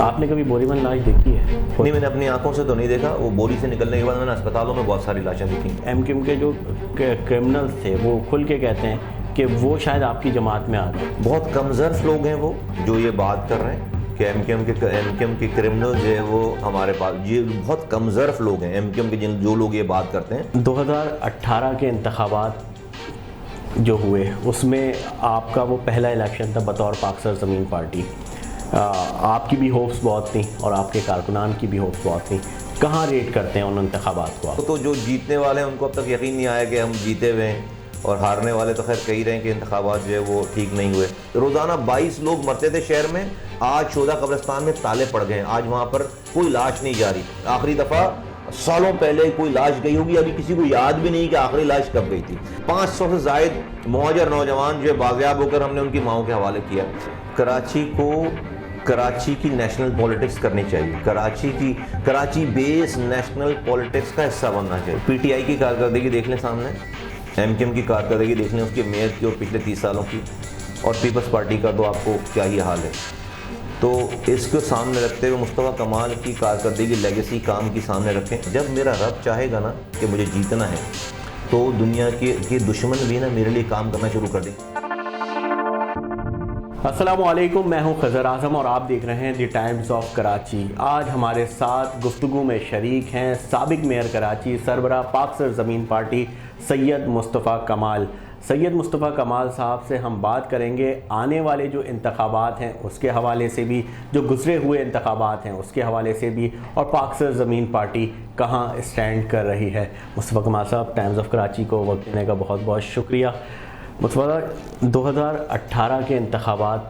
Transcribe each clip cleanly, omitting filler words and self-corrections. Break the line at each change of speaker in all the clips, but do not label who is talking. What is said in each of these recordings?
آپ نے کبھی بوریون لاش دیکھی ہے؟
نہیں، میں نے اپنی آنکھوں سے تو نہیں دیکھا. وہ بوری سے نکلنے کے بعد میں نے اسپتالوں میں بہت ساری لاشیں دیکھی.
ایم کیو ایم کے جو کرمنلز تھے وہ کھل کے کہتے ہیں کہ وہ شاید آپ کی جماعت میں آ گئے.
بہت کم ظرف لوگ ہیں وہ جو یہ بات کر رہے ہیں کہ ایم کیو ایم کے کرمنل جو ہے وہ ہمارے پاس. یہ بہت کم ظرف لوگ ہیں ایم کیو ایم کے جو لوگ یہ بات کرتے ہیں.
2018 کے انتخابات جو ہوئے اس میں آپ کا وہ پہلا الیکشن تھا بطور پاک سر زمین پارٹی. آپ کی بھی ہوپس بہت تھیں اور آپ کے کارکنان کی بھی ہوپس بہت تھیں. کہاں ریٹ کرتے ہیں ان انتخابات کو آپ؟
تو جو جیتنے والے ہیں ان کو اب تک یقین نہیں آیا کہ ہم جیتے ہوئے ہیں، اور ہارنے والے تو خیر کہی رہے ہیں کہ انتخابات جو ہے وہ ٹھیک نہیں ہوئے. روزانہ 22 لوگ مرتے تھے شہر میں، آج شہداء قبرستان میں تالے پڑ گئے ہیں. آج وہاں پر کوئی لاش نہیں جا رہی. آخری دفعہ سالوں پہلے کوئی لاش گئی ہوگی، ابھی کسی کو یاد بھی نہیں کہ آخری لاش کب گئی تھی. 500 سے زائد مہاجر نوجوان جو ہے بازیاب ہو کر ہم نے ان کی ماؤں کے حوالے کیا. کراچی کی نیشنل پولیٹکس کرنی چاہیے. کراچی بیس نیشنل پولیٹکس کا حصہ بننا چاہیے. پی ٹی آئی کی کارکردگی دیکھ لیں سامنے، ایم کیو ایم کی کارکردگی دیکھ لیں اس کی میئر کی اور پچھلے 30 سالوں کی، اور پیپلز پارٹی کا تو آپ کو کیا ہی حال ہے. تو اس کو سامنے رکھتے ہوئے مصطفیٰ کمال کی کارکردگی لیگیسی کام کی سامنے رکھیں. جب میرا رب چاہے گا نا کہ مجھے جیتنا ہے تو دنیا کے دشمن بھی نا میرے لیے کام کرنا شروع کر دیں.
السلام علیکم، میں ہوں خضر اعظم اور آپ دیکھ رہے ہیں دی ٹائمز آف کراچی. آج ہمارے ساتھ گفتگو میں شریک ہیں سابق میئر کراچی، سربراہ پاک سر زمین پارٹی سید مصطفیٰ کمال. سید مصطفیٰ کمال صاحب سے ہم بات کریں گے آنے والے جو انتخابات ہیں اس کے حوالے سے بھی، جو گزرے ہوئے انتخابات ہیں اس کے حوالے سے بھی، اور پاک سر زمین پارٹی کہاں اسٹینڈ کر رہی ہے. مصطفیٰ کمال صاحب، ٹائمز آف کراچی کو وقت دینے کا بہت بہت شکریہ. مصطفیٰ، 2018 کے انتخابات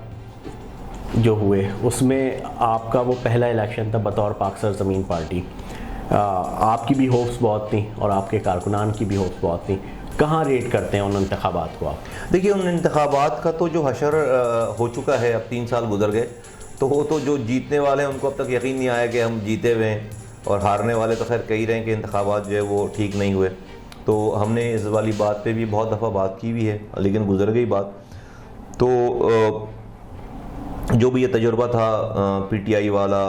جو ہوئے اس میں آپ کا وہ پہلا الیکشن تھا بطور پاک سر زمین پارٹی. آپ کی بھی ہوپس بہت تھیں اور آپ کے کارکنان کی بھی ہوپس بہت تھیں. کہاں ریٹ کرتے ہیں ان انتخابات کو آپ؟
دیکھیے، ان انتخابات کا تو جو حشر ہو چکا ہے، اب 3 سال گزر گئے، تو وہ تو جو جیتنے والے ہیں ان کو اب تک یقین نہیں آیا کہ ہم جیتے ہوئے ہیں، اور ہارنے والے تو خیر کہی رہے ہیں کہ انتخابات جو ہے وہ ٹھیک نہیں ہوئے. تو ہم نے اس والی بات پہ بھی بہت دفعہ بات کی بھی ہے، لیکن گزر گئی بات. تو جو بھی یہ تجربہ تھا پی ٹی آئی والا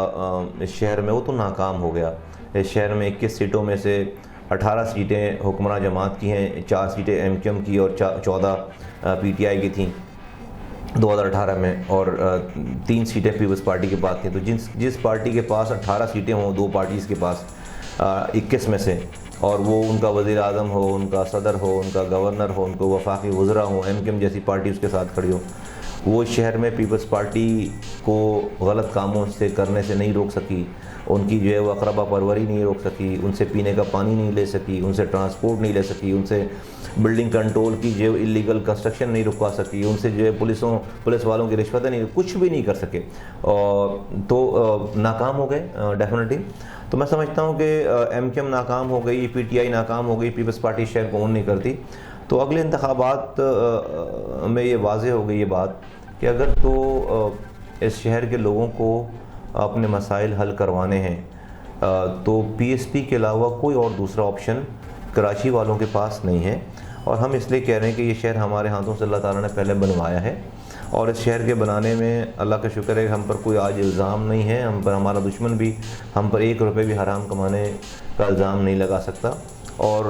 اس شہر میں، وہ تو ناکام ہو گیا. اس شہر میں 21 سیٹوں میں سے 18 سیٹیں حکمراں جماعت کی ہیں، 4 سیٹیں ایم کیو ایم کی اور 14 پی ٹی آئی کی تھیں 2018 میں، اور 3 سیٹیں پیپلز پارٹی کے پاس تھیں. تو جس پارٹی کے پاس 18 سیٹیں ہوں، 2 پارٹیز کے پاس 21 میں سے، اور وہ ان کا وزیر اعظم ہو، ان کا صدر ہو، ان کا گورنر ہو، ان کو وفاقی وزراء ہوں، ایم کیو ایم جیسی پارٹی اس کے ساتھ کھڑی ہو، وہ شہر میں پیپلز پارٹی کو غلط کاموں سے کرنے سے نہیں روک سکی. ان کی جو ہے وہ اقربا پروری نہیں روک سکی، ان سے پینے کا پانی نہیں لے سکی، ان سے ٹرانسپورٹ نہیں لے سکی، ان سے بلڈنگ کنٹرول کی جو اللیگل کنسٹرکشن نہیں رکوا سکی، ان سے جو ہے پولیس والوں کی رشوتیں نہیں، کچھ بھی نہیں کر سکے. تو ناکام ہو گئے ڈیفینیٹلی. تو میں سمجھتا ہوں کہ ایم کیو ایم ناکام ہو گئی، پی ٹی آئی ناکام ہو گئی، پیپلز پارٹی شہر کو اون نہیں کرتی. تو اگلے انتخابات میں یہ واضح ہو گئی یہ بات کہ اگر تو اس شہر کے لوگوں کو اپنے مسائل حل کروانے ہیں تو پی ایس پی کے علاوہ کوئی اور دوسرا آپشن کراچی والوں کے پاس نہیں ہے. اور ہم اس لیے کہہ رہے ہیں کہ یہ شہر ہمارے ہاتھوں سے اللہ تعالیٰ نے پہلے بنوایا ہے، اور اس شہر کے بنانے میں اللہ کا شکر ہے کہ ہم پر کوئی آج الزام نہیں ہے. ہم پر ہمارا دشمن بھی ہم پر 1 روپے بھی حرام کمانے کا الزام نہیں لگا سکتا. اور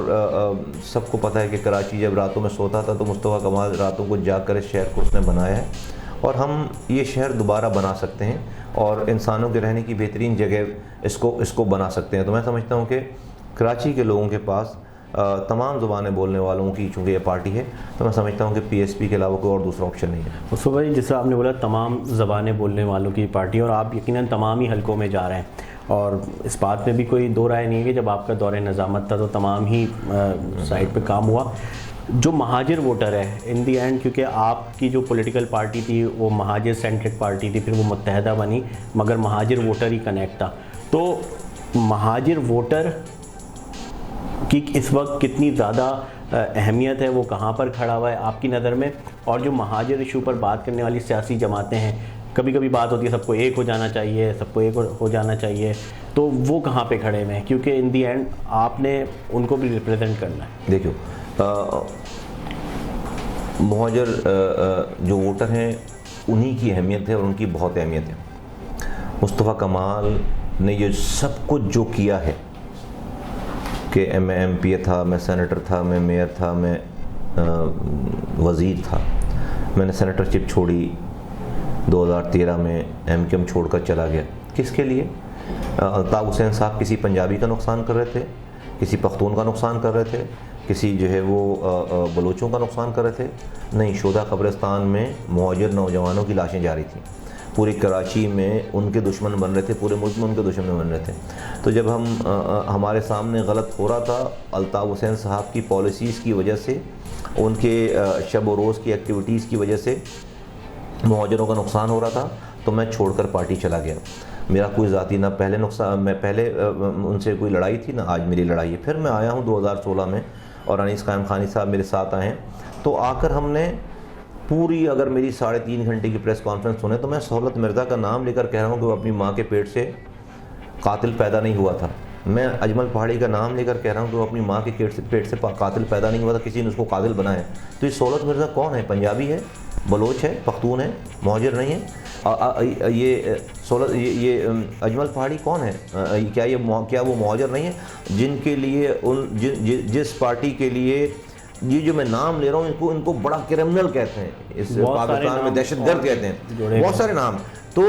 سب کو پتہ ہے کہ کراچی جب راتوں میں سوتا تھا تو مصطفیٰ کمال راتوں کو جاگ کر اس شہر کو اس نے بنایا ہے، اور ہم یہ شہر دوبارہ بنا سکتے ہیں اور انسانوں کے رہنے کی بہترین جگہ اس کو بنا سکتے ہیں. تو میں سمجھتا ہوں کہ کراچی کے لوگوں کے پاس تمام زبانیں بولنے والوں کی چونکہ یہ پارٹی ہے، تو میں سمجھتا ہوں کہ پی ایس پی کے علاوہ کوئی اور دوسرا آپشن نہیں ہے.
مصطفیٰ بھائی، جس طرح آپ نے بولا تمام زبانیں بولنے والوں کی پارٹی، اور آپ یقیناً تمام ہی حلقوں میں جا رہے ہیں، اور اس بات میں بھی کوئی دو رائے نہیں ہے کہ جب آپ کا دور نظامت تھا تو تمام ہی سائٹ پہ کام ہوا. جو مہاجر ووٹر ہے ان دی اینڈ، کیونکہ آپ کی جو پولیٹیکل پارٹی تھی وہ مہاجر سینٹرک پارٹی تھی، پھر وہ متحدہ بنی، مگر مہاجر ووٹر ہی کنیکٹ تھا. تو مہاجر ووٹر کی اس وقت کتنی زیادہ اہمیت ہے، وہ کہاں پر کھڑا ہوا ہے آپ کی نظر میں؟ اور جو مہاجر ایشو پر بات کرنے والی سیاسی جماعتیں ہیں، کبھی کبھی بات ہوتی ہے سب کو ایک ہو جانا چاہیے، سب کو ایک ہو جانا چاہیے، تو وہ کہاں پہ کھڑے ہوئے ہیں؟ کیونکہ ان دی اینڈ آپ نے ان کو بھی ریپرزینٹ کرنا ہے.
دیکھو، مہاجر جو ووٹر ہیں انہی کی اہمیت ہے، اور ان کی بہت اہمیت ہے. مصطفیٰ کمال نے یہ سب کچھ جو کیا ہے کہ میں ایم پی اے تھا، میں سینیٹر تھا، میں میئر تھا، میں وزیر تھا، میں نے سینیٹر شپ چھوڑی 2013 میں، ایم کیو ایم چھوڑ کر چلا گیا. کس کے لیے؟ الطاف حسین صاحب کسی پنجابی کا نقصان کر رہے تھے، کسی پختون کا نقصان کر رہے تھے، کسی جو ہے وہ بلوچوں کا نقصان کر رہے تھے؟ نہیں. شہداء قبرستان میں مہاجر نوجوانوں کی لاشیں جاری تھیں، پوری کراچی میں ان کے دشمن بن رہے تھے، پورے ملک میں ان کے دشمن بن رہے تھے. تو جب ہمارے سامنے غلط ہو رہا تھا الطاف حسین صاحب کی پالیسیز کی وجہ سے، ان کے شب و روز کی ایکٹیویٹیز کی وجہ سے مہاجروں کا نقصان ہو رہا تھا، تو میں چھوڑ کر پارٹی چلا گیا. میرا کوئی ذاتی نہ پہلے نقصان، میں پہلے ان سے کوئی لڑائی تھی، نہ آج میری لڑائی ہے. پھر میں آیا ہوں 2016 میں اور انیس قائم خانی صاحب میرے ساتھ آئے ہیں. تو آ کر ہم نے پوری، اگر میری 3.5 گھنٹے کی پریس کانفرنس سنے تو میں سہولت مرزا کا نام لے کر کہہ رہا ہوں کہ وہ اپنی ماں کے پیٹ سے قاتل پیدا نہیں ہوا تھا. میں اجمل پہاڑی کا نام لے کر کہہ رہا ہوں کہ وہ اپنی ماں کے پیٹ سے قاتل پیدا نہیں ہوا تھا، کسی نے اس کو قاتل بنایا ہے. تو یہ سہولت مرزا کون ہے؟ پنجابی ہے، بلوچ ہے، پختون ہے، مہاجر نہیں ہے. یہ اجمل پہاڑی کون ہے؟ کیا وہ مہاجر نہیں ہے جن کے لیے جس پارٹی کے لیے یہ جو میں نام لے رہا ہوں ان کو بڑا کرمنل کہتے ہیں، اس پاکستان میں دہشت گرد کہتے ہیں، بہت سارے نام. تو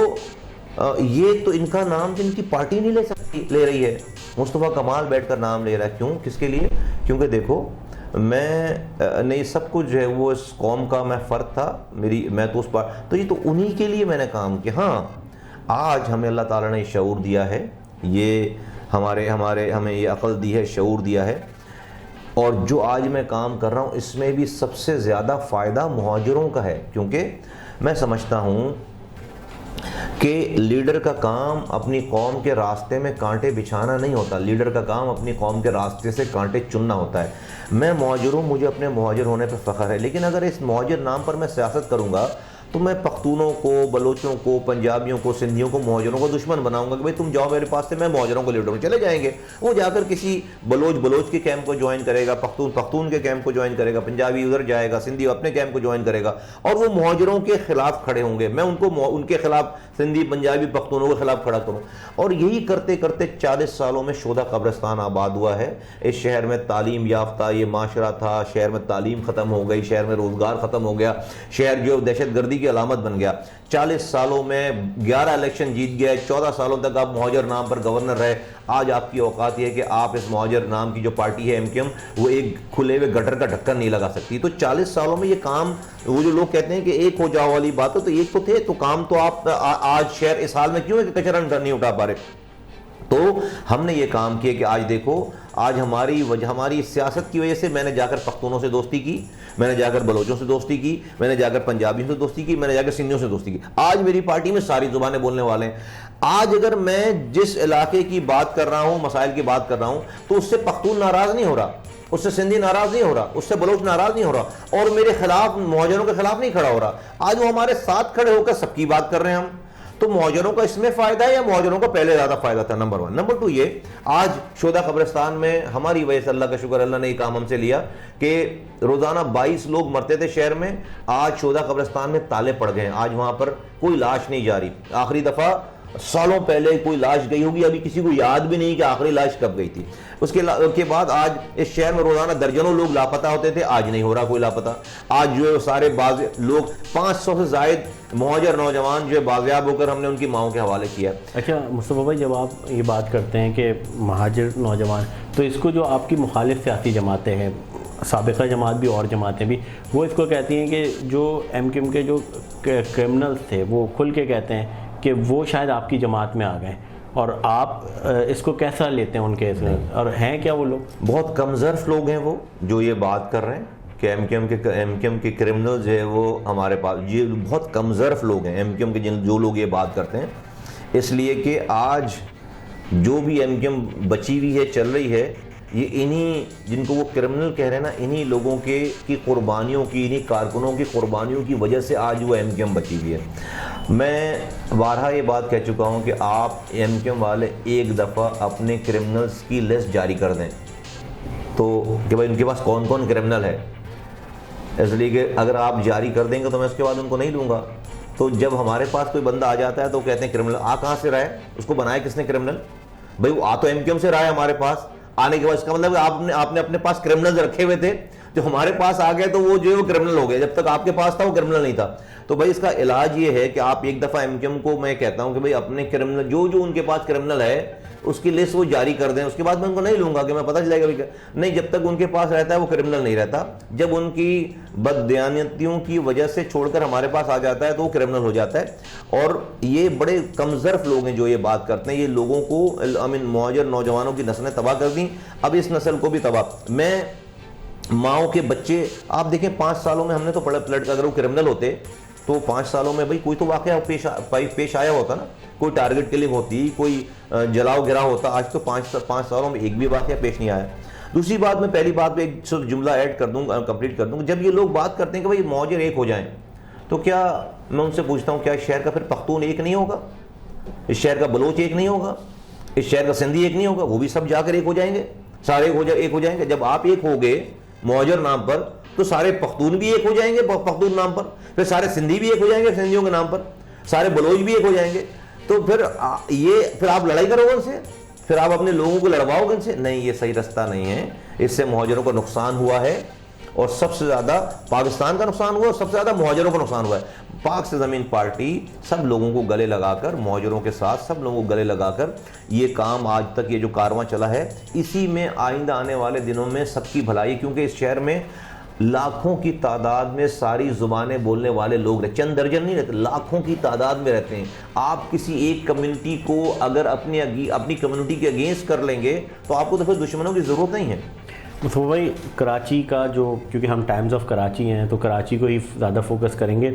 یہ تو ان کا نام ان کی پارٹی نہیں لے رہی ہے. مصطفیٰ کمال بیٹھ کر نام لے رہا ہے. کیوں؟ کس کے لیے؟ کیونکہ دیکھو میں نہیں، سب کچھ جو ہے وہ اس قوم کا میں فرد تھا، میں تو اس پر، تو یہ تو انہی کے لیے میں نے کام کیا. ہاں آج ہمیں اللہ تعالیٰ نے شعور دیا ہے، یہ ہمیں یہ عقل دی ہے، شعور دیا ہے، اور جو آج میں کام کر رہا ہوں اس میں بھی سب سے زیادہ فائدہ مہاجروں کا ہے. کیونکہ میں سمجھتا ہوں کہ لیڈر کا کام اپنی قوم کے راستے میں کانٹے بچھانا نہیں ہوتا، لیڈر کا کام اپنی قوم کے راستے سے کانٹے چننا ہوتا ہے. میں مہاجر ہوں، مجھے اپنے مہاجر ہونے پہ فخر ہے، لیکن اگر اس مہاجر نام پر میں سیاست کروں گا تو میں پختونوں کو، بلوچوں کو، پنجابیوں کو، سندھیوں کو، مہاجروں کو دشمن بناؤں گا کہ بھائی تم جاؤ میرے پاس سے، میں مہاجروں کو لیڈر ہوں. چلے جائیں گے، وہ جا کر کسی بلوچ کے کیمپ کو جوائن کرے گا، پختون کے کیمپ کو جوائن کرے گا، پنجابی ادھر جائے گا، سندھی اپنے کیمپ کو جوائن کرے گا، اور وہ مہاجروں کے خلاف کھڑے ہوں گے. میں ان کے خلاف، سندھی پنجابی پختونوں کے خلاف کھڑا کروں. اور یہی کرتے کرتے 40 سالوں میں شہداء قبرستان آباد ہوا ہے. اس شہر میں تعلیم یافتہ یہ معاشرہ تھا، شہر میں تعلیم ختم ہو گئی، شہر میں روزگار ختم ہو گیا، شہر جو دہشت گردی کی علامت بن گیا. 40 سالوں میں 11 الیکشن جیت گئے، 14 سالوں تک آپ مہاجر نام پر گورنر رہے. آج آپ کی اوقات یہ ہے کہ آپ اس مہاجر نام کی جو پارٹی ہے ایم کیو ایم، وہ ایک کھلے ہوئے گٹر کا ڈھکن نہیں لگا سکتی. تو 40 سالوں میں یہ کام، وہ جو لوگ کہتے ہیں کہ ایک ہو جاؤ والی بات ہے، تو ایک تو تھے، تو کام تو آپ آج شہر اس حال میں کیوں ہے کہ کچرا نہیں اٹھا پا رہے. تو ہم نے یہ کام کیا کہ آج دیکھو، آج ہماری سیاست کی وجہ سے میں نے جا کر پختونوں سے دوستی کی، میں نے جا کر بلوچوں سے دوستی کی، میں نے جا کر پنجابیوں سے دوستی کی، میں نے جا کر سندھیوں سے دوستی کی. آج میری پارٹی میں ساری زبانیں بولنے والے ہیں. آج اگر میں جس علاقے کی بات کر رہا ہوں، مسائل کی بات کر رہا ہوں، تو اس سے پختون ناراض نہیں ہو رہا، اس سے سندھی ناراض نہیں ہو رہا، اس سے بلوچ ناراض نہیں ہو رہا، اور میرے خلاف، مہاجروں کے خلاف نہیں کھڑا ہو رہا. آج وہ ہمارے ساتھ کھڑے ہو کر سب کی بات کر رہے ہیں ہم. تو مہاجروں کا اس میں فائدہ ہے یا مہاجروں کا پہلے زیادہ فائدہ تھا؟ نمبر 1. نمبر 2 یہ، آج شہداء قبرستان میں ہماری وجہ سے، اللہ کا شکر، اللہ نے یہ کام ہم سے لیا کہ روزانہ 22 لوگ مرتے تھے شہر میں، آج شہداء قبرستان میں تالے پڑ گئے ہیں. آج وہاں پر کوئی لاش نہیں جا رہی. آخری دفعہ سالوں پہلے کوئی لاش گئی ہوگی، ابھی کسی کو یاد بھی نہیں کہ آخری لاش کب گئی تھی. اس کے بعد آج اس شہر میں روزانہ درجنوں لوگ لاپتہ ہوتے تھے، آج نہیں ہو رہا کوئی لاپتہ. آج جو سارے لوگ 500 سے زائد مہاجر نوجوان جو بازیاب ہو کر ہم نے ان کی ماؤں کے حوالے کیا.
اچھا مصطفیٰ بھائی، جب آپ یہ بات کرتے ہیں کہ مہاجر نوجوان، تو اس کو جو آپ کی مخالف سیاسی جماعتیں ہیں، سابقہ جماعت بھی اور جماعتیں بھی، وہ اس کو کہتی ہیں کہ جو ایم کیو ایم کے جو کرمنلز تھے، وہ کھل کے کہتے ہیں کہ وہ شاید آپ کی جماعت میں آ گئے، اور آپ اس کو کیسا لیتے ہیں ان کے اس میں، اور ہیں کیا وہ لوگ؟
بہت کم ظرف لوگ ہیں وہ جو یہ بات کر رہے ہیں کہ ایم کیو ایم کے کرمنل جو ہے وہ ہمارے پاس، یہ بہت کم ظرف لوگ ہیں ایم کیو ایم کے جو لوگ یہ بات کرتے ہیں. اس لیے کہ آج جو بھی ایم کیو ایم بچی ہوئی ہے، چل رہی ہے، یہ انہی جن کو وہ کرمنل کہہ رہے ہیں نا، انہی لوگوں کی قربانیوں کی، انہی کارکنوں کی قربانیوں کی وجہ سے آج وہ ایم کیو ایم بچی ہوئی ہے. میں بارہا یہ بات کہہ چکا ہوں کہ آپ ایم کیو ایم والے ایک دفعہ اپنے کرمنلز کی لسٹ جاری کر دیں تو کہ بھائی ان کے پاس کون کون کرمنل ہے. اس لیے کہ اگر آپ جاری کر دیں گے تو میں اس کے بعد ان کو نہیں لوں گا. تو جب ہمارے پاس کوئی بندہ آ جاتا ہے تو کہتے ہیں کرمنل. آ کہاں سے رہا ہے, اس کو بنایا کس نے کرمنل؟ بھائی وہ آ تو ایم کیو ایم سے رہا ہے ہمارے پاس. آنے کے بعد اس کا مطلب آپ نے اپنے پاس کرمنل رکھے ہوئے تھے, جو ہمارے پاس آ گئے تو وہ جو ہے وہ کرمنل ہو گئے, جب تک آپ کے پاس تھا وہ کرمنل نہیں تھا. تو بھائی اس کا علاج یہ ہے کہ آپ ایک دفعہ ایم کیو ایم کو میں کہتا ہوں کہ بھائی اپنے کرمنل جو ان کے پاس کرمنل ہے اس کی لسٹ وہ جاری کر دیں. اس کے بعد میں ان کو نہیں لوں گا کہ میں پتہ چلے گا نہیں, جب تک ان کے پاس رہتا ہے وہ کرمنل نہیں رہتا. جب ان کی بددیانتیوں کی وجہ سے چھوڑ کر ہمارے پاس آ جاتا ہے تو وہ کرمنل ہو جاتا ہے. اور یہ بڑے کم ظرف لوگ ہیں جو یہ بات کرتے ہیں. یہ لوگوں کو مہاجر نوجوانوں کی نسلیں تباہ کر دیں, اب اس نسل کو بھی تباہ. میں ماؤں کے بچے آپ دیکھیں 5 سالوں میں ہم نے تو پلٹ کر, اگر وہ کرمنل ہوتے تو 5 سالوں میں بھائی کوئی تو واقعہ پیش آیا ہوتا نا, کوئی ٹارگٹ کلنگ ہوتی, کوئی جلاؤ گرا ہوتا. آج تو 5 سالوں میں ایک بھی واقعہ پیش نہیں آیا. دوسری بات, میں پہلی بات پہ ایک جملہ ایڈ کر دوں, کمپلیٹ کر دوں. جب یہ لوگ بات کرتے ہیں کہ بھائی مہاجر ایک ہو جائیں, تو کیا میں ان سے پوچھتا ہوں کیا اس شہر کا پھر پختون ایک نہیں ہوگا, اس شہر کا بلوچ ایک نہیں ہوگا, اس شہر کا سندھی ایک نہیں ہوگا؟ وہ بھی سب جا کر ایک ہو جائیں گے, سارے ایک ہو جائیں گے. جب آپ ایک ہو گئے مہاجر نام پر تو سارے پختون بھی ایک ہو جائیں گے پختون نام پر, پھر سارے سندھی بھی ایک ہو جائیں گے سندھیوں کے نام پر, سارے بلوچ بھی ایک ہو جائیں گے. تو پھر آپ لڑائی کرو گے ان سے, پھر آپ اپنے لوگوں کو لڑواؤ گے ان سے؟ نہیں, یہ صحیح رستہ نہیں ہے. اس سے مہاجروں کو نقصان ہوا ہے, اور سب سے زیادہ پاکستان کا نقصان ہوا, اور سب سے زیادہ مہاجروں کو نقصان ہوا ہے. پاک سے زمین پارٹی سب لوگوں کو گلے لگا کر, مہاجروں کے ساتھ سب لوگوں کو گلے لگا کر یہ کام آج تک یہ جو کارواں چلا ہے, اسی میں آئندہ آنے والے دنوں میں سب کی بھلائی. کیونکہ اس شہر میں لاکھوں کی تعداد میں ساری زبانیں بولنے والے لوگ رہتے, چند درجن نہیں رہتے, لاکھوں کی تعداد میں رہتے ہیں. آپ کسی ایک کمیونٹی کو اگر اپنی کمیونٹی کے اگینسٹ کر لیں گے تو آپ کو تو پھر دشمنوں کی ضرورت نہیں ہے.
تو بھائی کراچی کا جو, کیونکہ ہم ٹائمز آف کراچی ہیں تو کراچی کو ہی زیادہ فوکس کریں گے.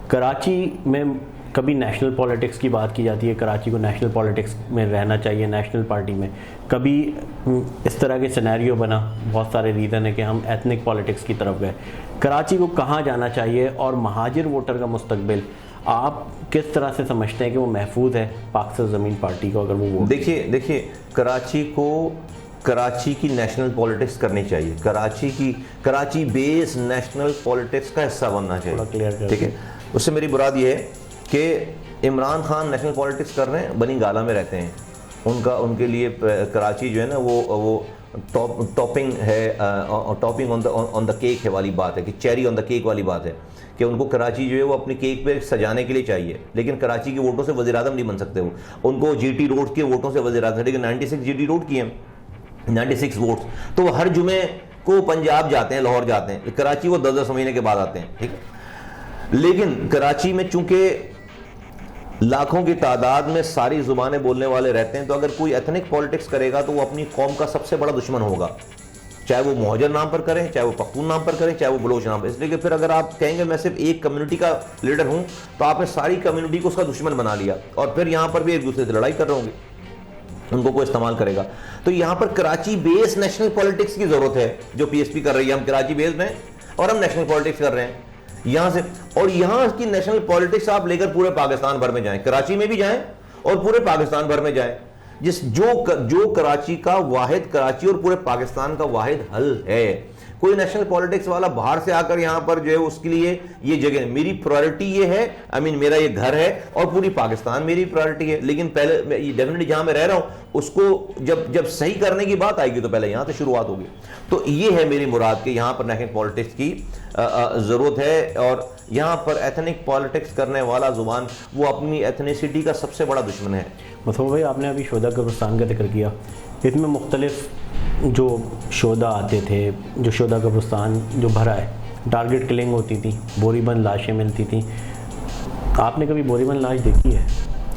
کراچی میں کبھی نیشنل پولیٹکس کی بات کی جاتی ہے, کراچی کو نیشنل پولیٹکس میں رہنا چاہیے, نیشنل پارٹی میں. کبھی اس طرح کے سینیریو بنا, بہت سارے ریزن ہے کہ ہم ایتھنک پولیٹکس کی طرف گئے. کراچی کو کہاں جانا چاہیے, اور مہاجر ووٹر کا مستقبل آپ کس طرح سے سمجھتے ہیں کہ وہ محفوظ ہے پاک سے زمین پارٹی کو اگر وہ ووٹ؟
دیکھیے کراچی کی نیشنل پولیٹکس کرنی چاہیے. کراچی بیس نیشنل پولیٹکس کا حصہ بننا چاہیے. ٹھیک ہے, اس سے میری مراد یہ ہے کہ عمران خان نیشنل پولیٹکس کر رہے ہیں, بنی گالا میں رہتے ہیں, ان کے لیے کراچی جو ہے نا وہ ٹاپنگ ہے, ٹاپنگ آن دا کیک ہے والی بات ہے, کہ چیری آن دا کیک والی بات ہے, کہ ان کو کراچی جو ہے وہ اپنی کیک پہ سجانے کے لیے چاہیے. لیکن کراچی کے ووٹوں سے وزیر اعظم نہیں بن سکتے وہ, ان کو جی ٹی روڈ کے ووٹوں سے وزیر اعظم. لیکن 96 جی ٹی روڈ کی ہیں, 96 ووٹس, تو وہ ہر جمعے کو پنجاب جاتے ہیں, لاہور جاتے ہیں. کراچی وہ 10 مہینے کے بعد آتے ہیں. ٹھیک ہے, لیکن کراچی میں چونکہ لاکھوں کی تعداد میں ساری زبانیں بولنے والے رہتے ہیں, تو اگر کوئی ایتھنک پولیٹکس کرے گا تو وہ اپنی قوم کا سب سے بڑا دشمن ہوگا, چاہے وہ مہاجر نام پر کریں, چاہے وہ پختون نام پر کریں, چاہے وہ بلوچ نام پر. اس لیے کہ پھر اگر آپ کہیں گے میں صرف ایک کمیونٹی کا لیڈر ہوں, تو آپ نے ساری کمیونٹی کو اس کا دشمن بنا لیا, اور پھر یہاں پر بھی ایک دوسرے سے لڑائی کر رہے ہوں گے, ان کو کوئی استعمال کرے گا. تو یہاں پر کراچی بیس نیشنل پولیٹکس کی ضرورت ہے, جو پی ایس پی کر رہی ہے. ہم کراچی بیس میں اور ہم نیشنل پولیٹکس کر رہے ہیں یہاں سے, اور یہاں کی نیشنل پولیٹکس آپ لے کر پورے پاکستان بھر میں جائیں, کراچی میں بھی جائیں اور پورے پاکستان بھر میں جائیں. جو کراچی کا واحد, کراچی اور پورے پاکستان کا واحد حل ہے. کوئی نیشنل پولیٹکس والا باہر سے آ کر یہاں پر جو ہے اس کے لیے یہ جگہ, میری پرائرٹی یہ ہے, میرا یہ گھر ہے اور پوری پاکستان میری پرائرٹی ہے. لیکن پہلے ڈیفینیٹلی جہاں میں رہ رہا ہوں اس کو جب صحیح کرنے کی بات آئے گی تو پہلے یہاں سے شروعات ہوگی. تو یہ ہے میری مراد کہ یہاں پر نیشنل پولیٹکس کی ضرورت ہے, اور یہاں پر ایتھنک پولیٹکس کرنے والا زبان وہ اپنی ایتھنیسٹی کا سب سے بڑا دشمن ہے.
مصطفیٰ بھائی, آپ نے ابھی شہداء قبرستان کا ذکر کیا, اس میں مختلف جو شہداء آتے تھے, جو شہداء قبرستان جو بھرا ہے, ٹارگٹ کلنگ ہوتی تھی, بوری بند لاشیں ملتی تھیں. آپ نے کبھی بوری بند لاش دیکھی ہے؟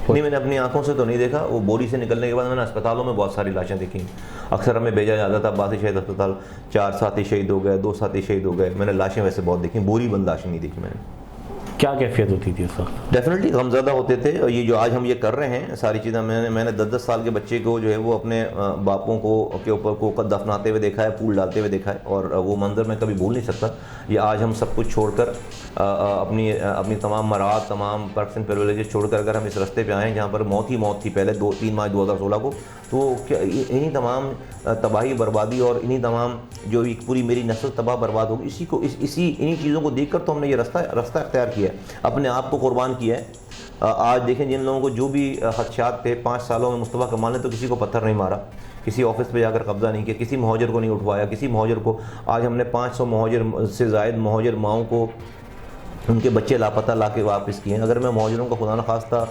نہیں, میں نے اپنی آنکھوں سے تو نہیں دیکھا. وہ بوری سے نکلنے کے بعد میں نے اسپتالوں میں بہت ساری لاشیں دیکھی. اکثر ہمیں بھیجا جاتا تھا عباسی شہید اسپتال, 4 ساتھی شہید ہو گئے, 2 ساتھی شہید ہو گئے. میں نے لاشیں ویسے بہت دیکھی, بوری بند لاشیں نہیں دیکھی میں نے.
کیا کیفیت ہوتی تھی اس وقت؟
ڈیفینیٹلی غمزدہ ہوتے تھے. اور یہ جو آج ہم یہ کر رہے ہیں ساری چیزیں, میں نے 10 سال کے بچے کو جو ہے وہ اپنے باپوں کے اوپر کو دفناتے ہوئے دیکھا ہے, پھول ڈالتے ہوئے دیکھا ہے, اور وہ منظر میں کبھی بھول نہیں سکتا. یہ آج ہم سب کچھ چھوڑ کر اپنی تمام مراد, تمام پرکس اینڈ پریولیجز چھوڑ کر اگر ہم اس رستے پہ آئے ہیں جہاں پر موت ہی موت تھی پہلے 3 مارچ 2016 کو, تو انہی تمام تباہی بربادی اور انہی تمام جو ایک پوری میری نسل تباہ برباد ہوگی, انہی چیزوں کو دیکھ کر تو ہم نے یہ رستہ اختیار کیا. کیا ہے، اپنے آپ کو قربان کیا ہے۔ آج دیکھیں جن لوگوں کو جو بھی خدشات تھے 5 سالوں میں مصطفیٰ کمال نے تو کسی کو پتھر نہیں مارا، کسی آفس پہ جا کر قبضہ نہیں کیا، کسی مہاجر کو نہیں اٹھوایا، کسی مہاجر کو آج ہم نے 500 مہاجر سے زائد مہاجر ماؤں کو ان کے بچے لاپتہ لا کے واپس کیے ہیں۔ اگر میں مہاجروں کا خدا نخواستہ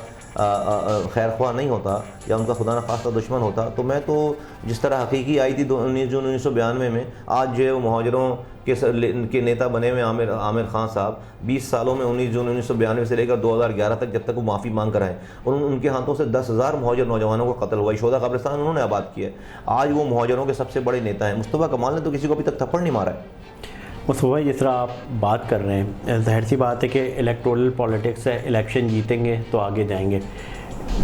خیر خواہ نہیں ہوتا یا ان کا خدا نخواستہ دشمن ہوتا تو میں تو جس طرح حقیقی آئی تھی 19 جون 1992 میں، آج جو ہے وہ مہاجروں کے نیتا بنے ہوئے عامر خان صاحب 20 سالوں میں 19 جون 1992 سے لے کر 2011 تک جب تک وہ معافی مانگ کر آئے ان کے ہاتھوں سے 10,000 مہاجر نوجوانوں کا قتل ہوا، شہداء قبرستان انہوں نے آباد کیا ہے۔ آج وہ مہاجروں کے سب سے بڑے نیتا ہیں۔ مصطفیٰ کمال نے تو کسی کو ابھی تک تھپڑ نہیں مارا ہے۔
مصطفیٰ جس طرح آپ بات کر رہے ہیں، ظاہر سی بات ہے کہ الیکٹورل پالیٹکس ہے، الیکشن جیتیں گے تو آگے جائیں گے۔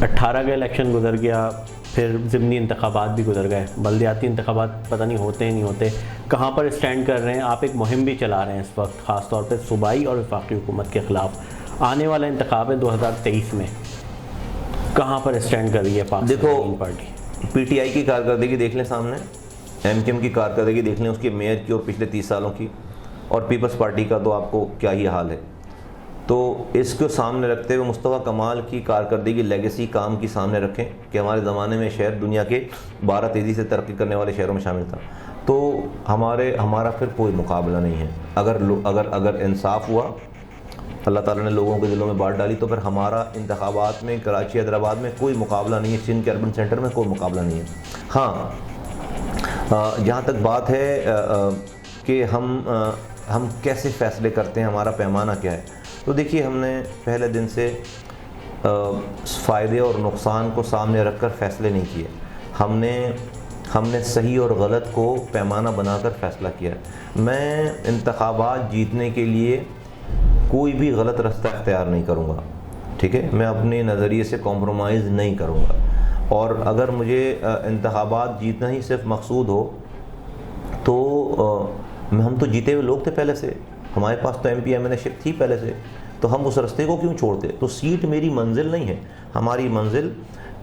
18 کا الیکشن گزر گیا، پھر ضمنی انتخابات بھی گزر گئے، بلدیاتی انتخابات پتہ نہیں ہوتے نہیں ہوتے، کہاں پر اسٹینڈ کر رہے ہیں؟ آپ ایک مہم بھی چلا رہے ہیں اس وقت، خاص طور پہ صوبائی اور وفاقی حکومت کے خلاف۔ آنے والا انتخاب ہے 2023 میں، کہاں پر اسٹینڈ کر رہی ہے Pakistan party?
P T I کی کارکردگی دیکھ لیں سامنے، ایم کیو ایم کی کارکردگی دیکھ لیں، اس کے میئر کی اور پچھلے 30 سالوں کی، اور پیپلز پارٹی کا تو آپ کو کیا ہی حال ہے۔ تو اس کو سامنے رکھتے ہوئے مصطفیٰ کمال کی کارکردگی لیگیسی کام کی سامنے رکھیں کہ ہمارے زمانے میں شہر دنیا کے 12 تیزی سے ترقی کرنے والے شہروں میں شامل تھا، تو ہمارا پھر کوئی مقابلہ نہیں ہے۔ اگر انصاف ہوا، اللہ تعالیٰ نے لوگوں کے دلوں میں بات ڈالی، تو پھر ہمارا انتخابات میں کراچی حیدرآباد میں کوئی مقابلہ نہیں ہے، سندھ کے اربن سینٹر میں کوئی مقابلہ نہیں ہے۔ ہاں، جہاں تک بات ہے کہ ہم کیسے فیصلے کرتے ہیں، ہمارا پیمانہ کیا ہے، تو دیکھیے ہم نے پہلے دن سے فائدے اور نقصان کو سامنے رکھ کر فیصلے نہیں کیے، ہم نے صحیح اور غلط کو پیمانہ بنا کر فیصلہ کیا۔ میں انتخابات جیتنے کے لیے کوئی بھی غلط رستہ اختیار نہیں کروں گا، ٹھیک ہے، میں اپنے نظریے سے کمپرومائز نہیں کروں گا، اور اگر مجھے انتخابات جیتنا ہی صرف مقصود ہو تو ہم تو جیتے ہوئے لوگ تھے پہلے سے، ہمارے پاس تو ایم پی ایم این اے شپ تھی پہلے سے، تو ہم اس رستے کو کیوں چھوڑتے؟ تو سیٹ میری منزل نہیں ہے، ہماری منزل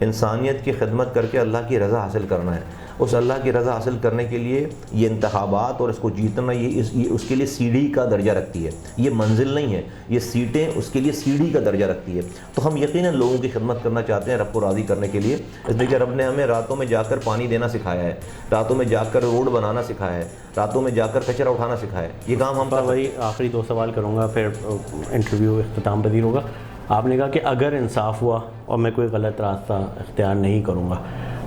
انسانیت کی خدمت کر کے اللہ کی رضا حاصل کرنا ہے۔ اس اللہ کی رضا حاصل کرنے کے لیے یہ انتخابات اور اس کو جیتنا یہ اس کے لیے سیڑھی کا درجہ رکھتی ہے، یہ منزل نہیں ہے، یہ سیٹیں اس کے لیے سیڑھی کا درجہ رکھتی ہے۔ تو ہم یقیناً لوگوں کی خدمت کرنا چاہتے ہیں رب کو راضی کرنے کے لیے، اس لیے کہ رب نے ہمیں راتوں میں جا کر پانی دینا سکھایا ہے، راتوں میں جا کر روڈ بنانا سکھایا ہے، راتوں میں جا کر کچرا اٹھانا سکھایا ہے۔ یہ کام ہم پر
وہی آخری 2 سوال کروں گا، پھر انٹرویو اختتام پذیر ہوگا۔ آپ نے کہا کہ اگر انصاف ہوا اور میں کوئی غلط راستہ اختیار نہیں کروں گا،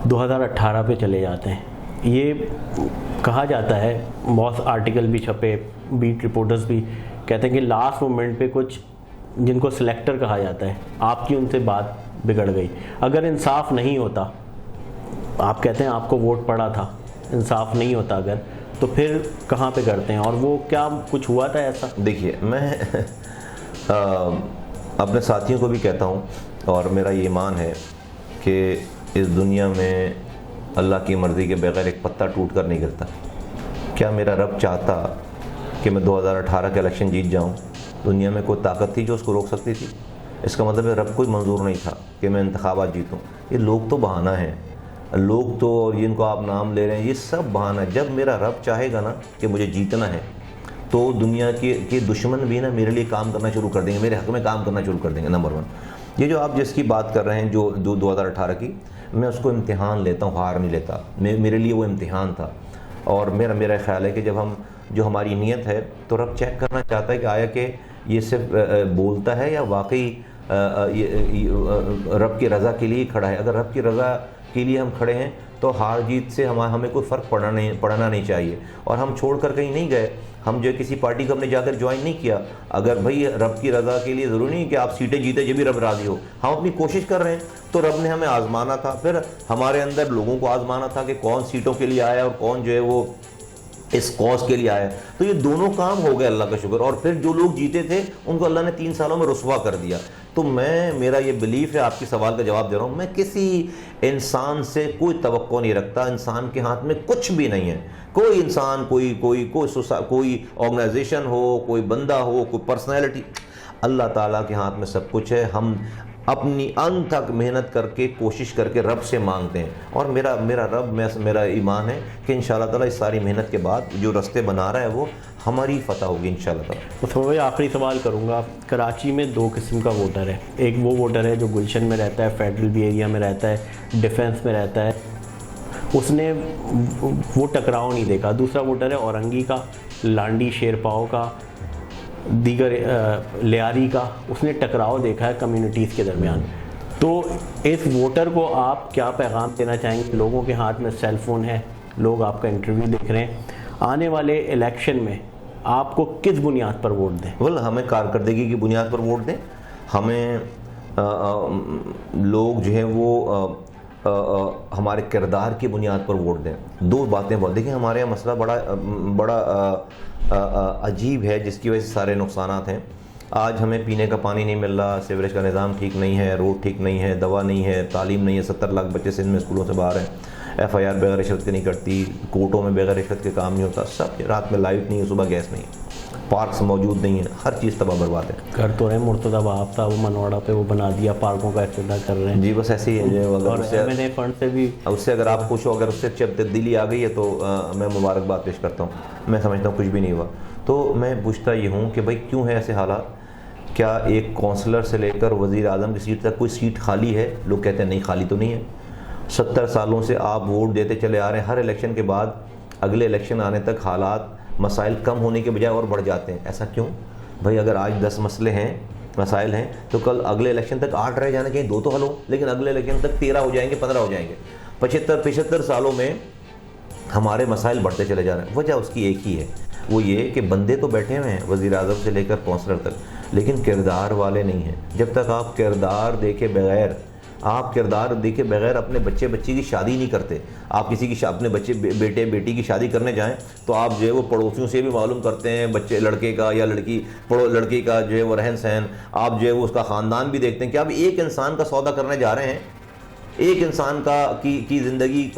2018 پہ چلے جاتے ہیں، یہ کہا جاتا ہے، بہت آرٹیکل بھی چھپے، بیٹ رپورٹرز بھی کہتے ہیں کہ لاسٹ مومنٹ پہ کچھ جن کو سلیکٹر کہا جاتا ہے، آپ کی ان سے بات بگڑ گئی۔ اگر انصاف نہیں ہوتا، آپ کہتے ہیں آپ کو ووٹ پڑا تھا، انصاف نہیں ہوتا اگر، تو پھر کہاں پہ کرتے ہیں؟ اور وہ کیا کچھ ہوا تھا ایسا؟
دیکھیے میں اپنے ساتھیوں کو بھی کہتا ہوں، اور میرا یہ ایمان ہے کہ اس دنیا میں اللہ کی مرضی کے بغیر ایک پتا ٹوٹ کر نہیں گرتا۔ کیا میرا رب چاہتا کہ میں 2018 کے الیکشن جیت جاؤں؟ دنیا میں کوئی طاقت تھی جو اس کو روک سکتی تھی؟ اس کا مطلب ہے رب کو منظور نہیں تھا کہ میں انتخابات جیتوں۔ یہ لوگ تو بہانہ ہیں، لوگ تو، اور جن کو آپ نام لے رہے ہیں، یہ سب بہانہ ہے۔ جب میرا رب چاہے گا نا کہ مجھے جیتنا ہے تو دنیا کے دشمن بھی نا میرے لیے کام کرنا شروع کر دیں گے، میرے حق میں کام کرنا شروع کر دیں گے۔ نمبر 1، یہ جو آپ جس کی بات کر رہے ہیں جو 2018 کی، میں اس کو امتحان لیتا ہوں، ہار نہیں لیتا، میرے لیے وہ امتحان تھا۔ اور میرا خیال ہے کہ جو ہماری نیت ہے تو رب چیک کرنا چاہتا ہے کہ آیا کہ یہ صرف بولتا ہے یا واقعی رب کی رضا کے لیے کھڑا ہے۔ اگر رب کی رضا کے لیے ہم کھڑے ہیں تو ہار جیت سے ہمیں کوئی فرق پڑنا نہیں چاہیے، اور ہم چھوڑ کر کہیں نہیں گئے، ہم جو کسی پارٹی کو ہم نے جا کر جوائن نہیں کیا۔ اگر بھائی رب کی رضا کے لیے ضروری نہیں کہ آپ سیٹیں جیتے جب بھی رب راضی ہو، ہم اپنی کوشش کر رہے ہیں، تو رب نے ہمیں آزمانا تھا، پھر ہمارے اندر لوگوں کو آزمانا تھا کہ کون سیٹوں کے لیے آیا اور کون جو ہے وہ اس کاز کے لیے آیا۔ تو یہ دونوں کام ہو گئے، اللہ کا شکر۔ اور پھر جو لوگ جیتے تھے ان کو اللہ نے 3 سالوں میں رسوا کر دیا۔ تو میرا یہ بلیف ہے، آپ کی سوال کا جواب دے رہا ہوں، میں کسی انسان سے کوئی توقع نہیں رکھتا، انسان کے ہاتھ میں کچھ بھی نہیں ہے، کوئی انسان، کوئی آرگنائزیشن ہو، کوئی بندہ ہو، کوئی پرسنالٹی، اللہ تعالیٰ کے ہاتھ میں سب کچھ ہے۔ اپنی ان تک محنت کر کے کوشش کر کے رب سے مانگتے ہیں، اور میرا رب میرا ایمان ہے کہ انشاءاللہ تعالیٰ اس ساری محنت کے بعد جو رستے بنا رہا ہے وہ ہماری فتح ہوگی انشاءاللہ تعالیٰ۔
مصطفیٰ بھائی آخری سوال کروں گا، کراچی میں 2 قسم کا ووٹر ہے، ایک وہ ووٹر ہے جو گلشن میں رہتا ہے، فیڈرل بھی ایریا میں رہتا ہے، ڈیفنس میں رہتا ہے، اس نے وہ ٹکراؤ نہیں دیکھا۔ دوسرا ووٹر ہے اورنگی کا، لانڈی شیرپاؤ کا، دیگر لیاری کا، اس نے ٹکراؤ دیکھا ہے کمیونٹیز کے درمیان۔ تو اس ووٹر کو آپ کیا پیغام دینا چاہیں گے؟ لوگوں کے ہاتھ میں سیل فون ہے، لوگ آپ کا انٹرویو دیکھ رہے ہیں، آنے والے الیکشن میں آپ کو کس بنیاد پر ووٹ دیں؟
ہمیں کارکردگی کی بنیاد پر ووٹ دیں، ہمیں لوگ جو ہیں وہ ہمارے کردار کی بنیاد پر ووٹ دیں۔ 2 باتیں بول دیکھیں، ہمارے یہاں مسئلہ بڑا عجیب ہے جس کی وجہ سے سارے نقصانات ہیں۔ آج ہمیں پینے کا پانی نہیں مل رہا، سیوریج کا نظام ٹھیک نہیں ہے، روڈ ٹھیک نہیں ہے، دوا نہیں ہے، تعلیم نہیں ہے، 70 لاکھ بچے سندھ میں اسکولوں سے باہر ہیں، FIR بغیر رشوت کے نہیں کرتی، کورٹوں میں بغیر رشوت کے کام نہیں ہوتا، سب رات میں لائٹ نہیں ہے، صبح گیس نہیں ہے، پارکس موجود نہیں ہیں، ہر چیز تباہ برباد ہے۔
گھر تو رہے مرتضیٰ بہاب تھا، وہ منواڑا پہ وہ بنا دیا، پارکوں کا افتتاح کر رہے ہیں
جی بس ایسے ہی ہے،
اور MNA فنڈ سے بھی
اس سے اگر آپ خوش ہو، اگر اس سے جب تبدیلی آ گئی ہے تو میں مبارکباد پیش کرتا ہوں۔ میں سمجھتا ہوں کچھ بھی نہیں ہوا، تو میں پوچھتا یہ ہوں کہ بھائی کیوں ہے ایسے حالات؟ کیا ایک کونسلر سے لے کر وزیر اعظم کی سیٹ تک کوئی سیٹ خالی ہے؟ لوگ کہتے ہیں نہیں خالی تو نہیں ہے۔ 70 سالوں سے آپ ووٹ دیتے چلے آ رہے ہیں، ہر الیکشن کے بعد اگلے الیکشن آنے تک حالات مسائل کم ہونے کے بجائے اور بڑھ جاتے ہیں۔ ایسا کیوں بھائی؟ اگر آج 10 مسئلے ہیں، مسائل ہیں، تو کل اگلے الیکشن تک 8 رہ جانے چاہیے، 2 تو حل ہو، لیکن اگلے الیکشن تک 13 ہو جائیں گے، 15 ہو جائیں گے۔ 75 سالوں میں ہمارے مسائل بڑھتے چلے جا رہے ہیں۔ وجہ اس کی ایک ہی ہے، وہ یہ کہ بندے تو بیٹھے ہوئے ہیں وزیر اعظم سے لے کر کونسلر تک، لیکن کردار والے نہیں ہیں۔ جب تک آپ کردار دیکھے بغیر اپنے بچے بچی کی شادی نہیں کرتے، آپ کسی کی اپنے بچے بیٹے بیٹی کی شادی کرنے جائیں تو آپ جو ہے وہ پڑوسیوں سے بھی معلوم کرتے ہیں بچے لڑکے کا یا لڑکی کا جو ہے وہ رہن سہن، آپ جو ہے وہ اس کا خاندان بھی دیکھتے ہیں کہ آپ ایک انسان کا سودا کرنے جا رہے ہیں، ایک انسان کی زندگی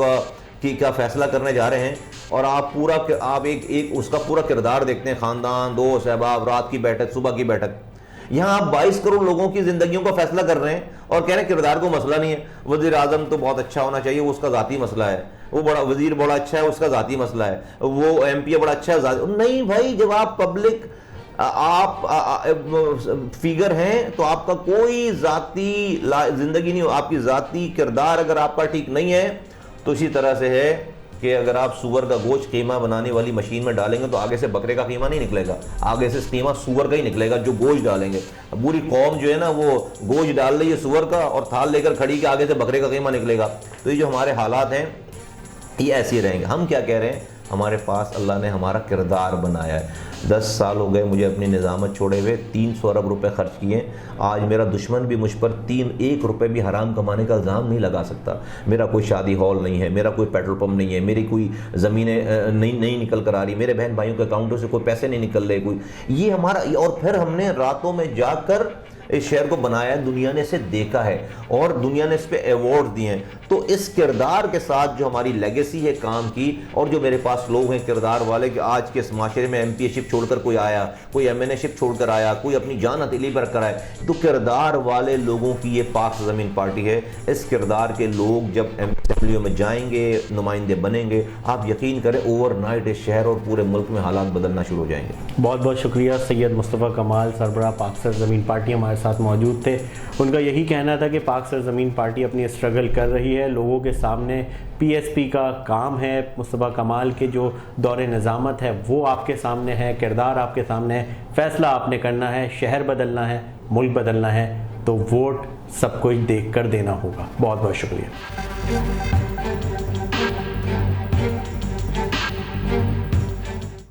کا فیصلہ کرنے جا رہے ہیں، اور آپ ایک اس کا پورا کردار دیکھتے ہیں، خاندان، دوست احباب، رات کی بیٹھک، صبح کی بیٹھک۔ یہاں آپ 22 کروڑ لوگوں کی زندگیوں کا فیصلہ کر رہے ہیں اور کہہ رہے ہیں کردار کو مسئلہ نہیں ہے، وزیر اعظم تو بہت اچھا ہونا چاہیے، وہ اس کا ذاتی مسئلہ ہے، وہ وزیر بڑا اچھا ہے، اس کا ذاتی مسئلہ ہے، وہ MP بڑا اچھا ہے، نہیں بھائی، جب آپ پبلک آپ فیگر ہیں تو آپ کا کوئی ذاتی زندگی نہیں ہو، آپ کی ذاتی کردار اگر آپ کا ٹھیک نہیں ہے تو اسی طرح سے ہے کہ اگر آپ سور کا گوشت قیمہ بنانے والی مشین میں ڈالیں گے تو آگے سے بکرے کا قیمہ نہیں نکلے گا، آگے سے قیمہ سور کا ہی نکلے گا جو گوشت ڈالیں گے۔ پوری قوم جو ہے نا وہ گوشت ڈال رہی ہے سور کا اور تھال لے کر کھڑی کہ آگے سے بکرے کا قیمہ نکلے گا۔ تو یہ جو ہمارے حالات ہیں یہ ایسے ہی رہیں گے۔ ہم کیا کہہ رہے ہیں؟ ہمارے پاس اللہ نے ہمارا کردار بنایا ہے۔ 10 سال ہو گئے مجھے اپنی نظامت چھوڑے ہوئے، 300 ارب روپے خرچ کیے، آج میرا دشمن بھی مجھ پر 1 روپے بھی حرام کمانے کا الزام نہیں لگا سکتا۔ میرا کوئی شادی ہال نہیں ہے، میرا کوئی پیٹرول پمپ نہیں ہے، میری کوئی زمینیں نہیں نکل کر آ رہی، میرے بہن بھائیوں کے اکاؤنٹوں سے کوئی پیسے نہیں نکل رہے، کوئی یہ ہمارا، اور پھر ہم نے راتوں میں جا کر اس شہر کو بنایا ہے، دنیا نے اسے دیکھا ہے اور دنیا نے اس پہ ایوارڈ دیے ہیں۔ تو اس کردار کے ساتھ جو ہماری لیگیسی ہے کام کی، اور جو میرے پاس لوگ ہیں کردار والے کہ آج کے اس معاشرے میں MP شپ چھوڑ کر کوئی آیا، کوئی MNA شپ چھوڑ کر آیا، کوئی اپنی جان ہتھیلی پر کر آئے، تو کردار والے لوگوں کی یہ پاک زمین پارٹی ہے۔ اس کردار کے لوگ جب اسمبلیوں میں جائیں گے، نمائندے بنیں گے، آپ یقین کریں اوور نائٹ اس شہر اور پورے ملک میں حالات بدلنا شروع ہو جائیں گے۔
بہت بہت شکریہ سید مصطفیٰ کمال، سربراہ پاک سرزمین پارٹی، ہمارے ساتھ موجود تھے۔ ان کا یہی کہنا تھا کہ پاک سرزمین پارٹی اپنی اسٹرگل کر رہی ہے، لوگوں کے سامنے PSP کا کام ہے، مصطفیٰ کمال کے جو دور نظامت ہے وہ آپ کے سامنے ہے، کردار آپ کے سامنے ہے، فیصلہ آپ نے کرنا ہے، شہر بدلنا ہے، ملک بدلنا ہے، تو ووٹ سب کچھ دیکھ کر دینا ہوگا۔ بہت بہت شکریہ۔